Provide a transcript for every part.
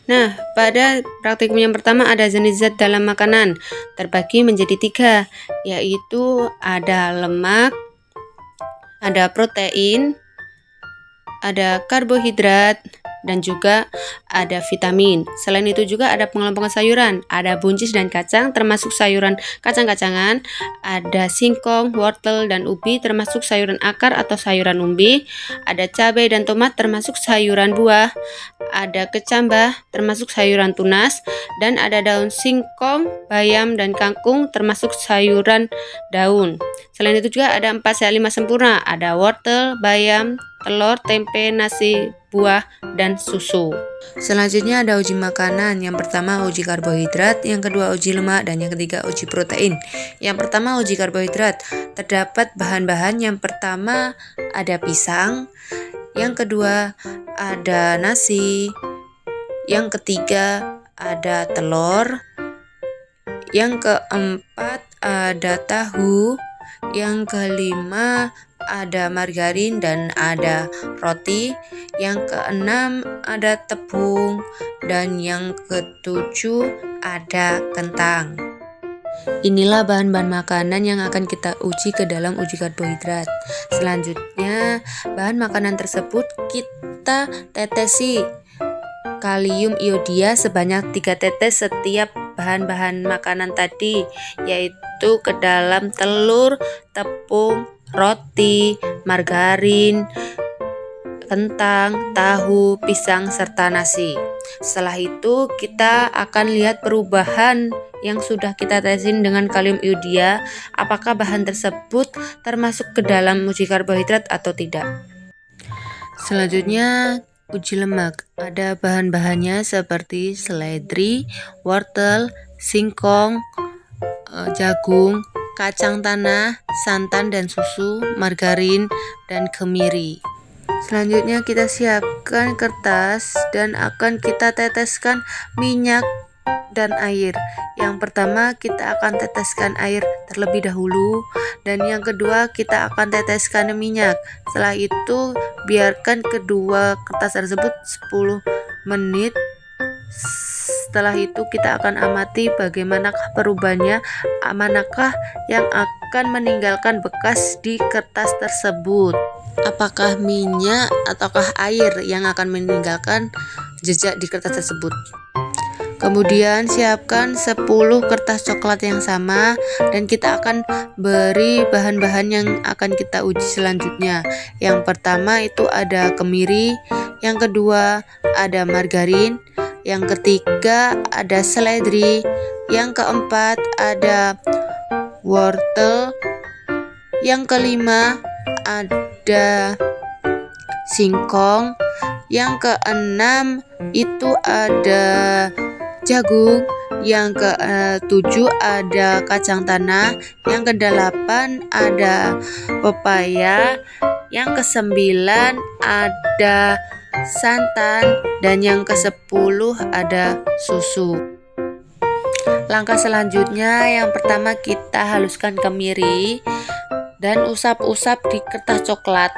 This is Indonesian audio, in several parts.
Nah, pada praktikum yang pertama ada jenis zat dalam makanan terbagi menjadi 3, yaitu ada lemak, ada protein, ada karbohidrat, dan juga ada vitamin. Selain itu juga ada pengelompokan sayuran, ada buncis dan kacang termasuk sayuran kacang-kacangan, ada singkong, wortel, dan ubi termasuk sayuran akar atau sayuran umbi, ada cabai dan tomat termasuk sayuran buah, ada kecambah termasuk sayuran tunas, dan ada daun singkong, bayam, dan kangkung termasuk sayuran daun. Selain itu juga ada 4 sehat 5 sempurna, ada wortel, bayam, telur, tempe, nasi, buah, dan susu. Selanjutnya ada uji makanan. Yang pertama uji karbohidrat, yang kedua uji lemak, dan yang ketiga uji protein. Yang pertama uji karbohidrat. Terdapat bahan-bahan. Yang pertama ada pisang, yang kedua ada nasi, yang ketiga ada telur, yang keempat ada tahu, yang kelima ada margarin dan ada roti, yang keenam ada tepung, dan yang ketujuh ada kentang. Inilah bahan-bahan makanan yang akan kita uji ke dalam uji karbohidrat. Selanjutnya, bahan makanan tersebut kita tetesi kalium iodia sebanyak 3 tetes setiap bahan-bahan makanan tadi, yaitu ke dalam telur, tepung, roti, margarin, kentang, tahu, pisang, serta nasi. Setelah itu kita akan lihat perubahan yang sudah kita tesin dengan kalium iodia, apakah bahan tersebut termasuk ke dalam uji karbohidrat atau tidak. Selanjutnya uji lemak. Ada bahan-bahannya seperti seledri, wortel, singkong, jagung, kacang tanah, santan dan susu, margarin, dan kemiri. Selanjutnya kita siapkan kertas dan akan kita teteskan minyak dan air. Yang pertama kita akan teteskan air terlebih dahulu, dan yang kedua kita akan teteskan minyak. Setelah itu biarkan kedua kertas tersebut 10 menit. Setelah itu kita akan amati bagaimanakah perubahannya, manakah yang akan meninggalkan bekas di kertas tersebut. Apakah minyak ataukah air yang akan meninggalkan jejak di kertas tersebut. Kemudian siapkan 10 kertas coklat yang sama dan kita akan beri bahan-bahan yang akan kita uji selanjutnya. Yang pertama itu ada kemiri, yang kedua ada margarin, yang ketiga ada seledri, yang keempat ada wortel, yang kelima ada singkong, yang keenam itu ada jagung, yang ke-7 ada kacang tanah, yang ke-8 ada pepaya, yang ke-9 ada santan, dan yang ke-10 ada susu. Langkah selanjutnya, yang pertama kita haluskan kemiri dan usap-usap di kertas coklat.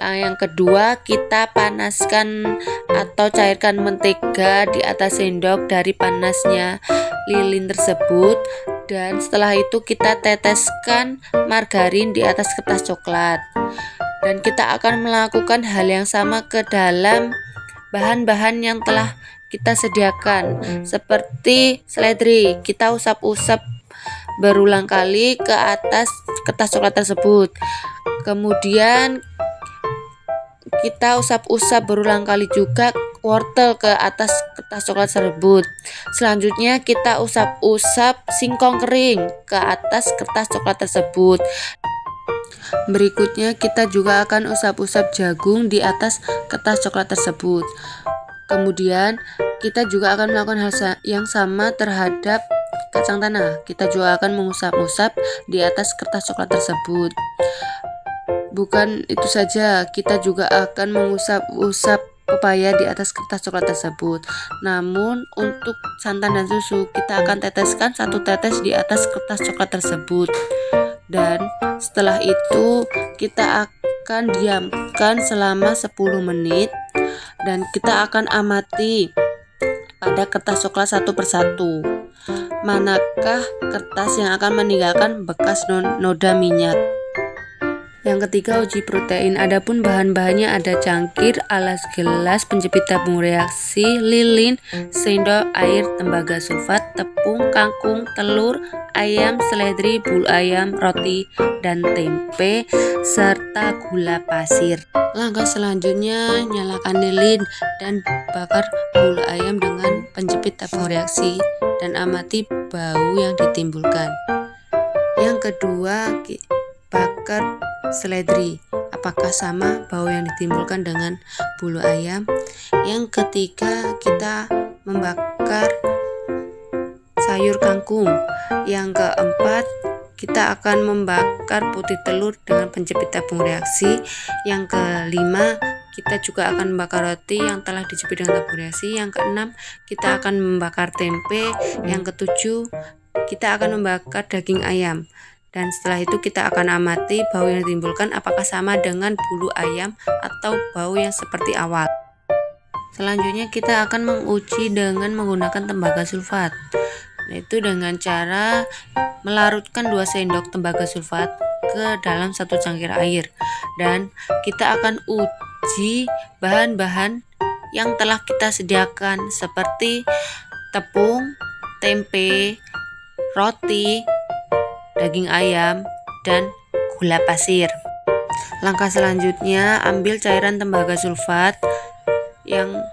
Yang kedua kita panaskan atau cairkan mentega di atas sendok dari panasnya lilin tersebut, dan setelah itu kita teteskan margarin di atas kertas coklat. Dan kita akan melakukan hal yang sama ke dalam bahan-bahan yang telah kita sediakan. Seperti seledri, kita usap-usap berulang kali ke atas kertas coklat tersebut. Kemudian kita usap-usap berulang kali juga wortel ke atas kertas coklat tersebut. Selanjutnya kita usap-usap singkong kering ke atas kertas coklat tersebut. Berikutnya kita juga akan usap-usap jagung di atas kertas coklat tersebut. Kemudian kita juga akan melakukan hal yang sama terhadap kacang tanah. Kita juga akan mengusap-usap di atas kertas coklat tersebut. Bukan itu saja, kita juga akan mengusap-usap pepaya di atas kertas coklat tersebut. Namun untuk santan dan susu kita akan teteskan 1 tetes di atas kertas coklat tersebut. Dan setelah itu kita akan diamkan selama 10 menit dan kita akan amati pada kertas coklat satu persatu. Manakah kertas yang akan meninggalkan bekas noda minyak? Yang ketiga, uji protein. Adapun bahan-bahannya ada cangkir, alas gelas, penjepit tabung reaksi, lilin, sendok air tembaga sulfat, tepung, kangkung, telur, ayam, seledri, bulu ayam, roti, dan tempe, serta gula pasir. Langkah selanjutnya, nyalakan lilin dan bakar bulu ayam dengan penjepit tabung reaksi dan amati bau yang ditimbulkan. Yang kedua, bakar seledri, apakah sama bau yang ditimbulkan dengan bulu ayam? Yang ketiga, kita membakar sayur kangkung. Yang keempat, kita akan membakar putih telur dengan penjepit tabung reaksi. Yang kelima, kita juga akan membakar roti yang telah dijepit dengan tabung reaksi. Yang keenam, kita akan membakar tempe. Yang ketujuh, kita akan membakar daging ayam. Dan setelah itu kita akan amati bau yang ditimbulkan apakah sama dengan bulu ayam atau bau yang seperti awal. Selanjutnya kita akan menguji dengan menggunakan tembaga sulfat, yaitu dengan cara melarutkan 2 sendok tembaga sulfat ke dalam 1 cangkir air. Dan kita akan uji bahan-bahan yang telah kita sediakan seperti tepung, tempe, roti, daging ayam, dan gula pasir. Langkah selanjutnya, ambil cairan tembaga sulfat yang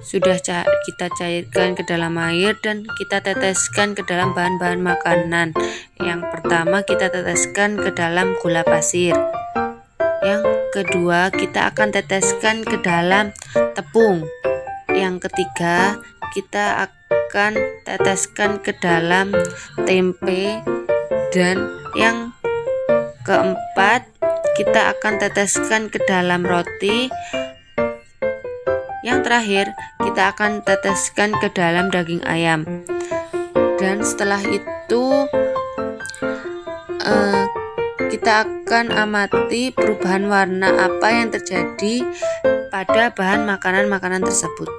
sudah kita cairkan ke dalam air dan kita teteskan ke dalam bahan-bahan makanan. Yang pertama, kita teteskan ke dalam gula pasir. Yang kedua, kita akan teteskan ke dalam tepung. Yang ketiga, kita akan teteskan ke dalam tempe. Dan yang keempat, kita akan teteskan ke dalam roti. Yang terakhir, kita akan teteskan ke dalam daging ayam. Dan setelah itu kita akan amati perubahan warna apa yang terjadi pada bahan makanan-makanan tersebut.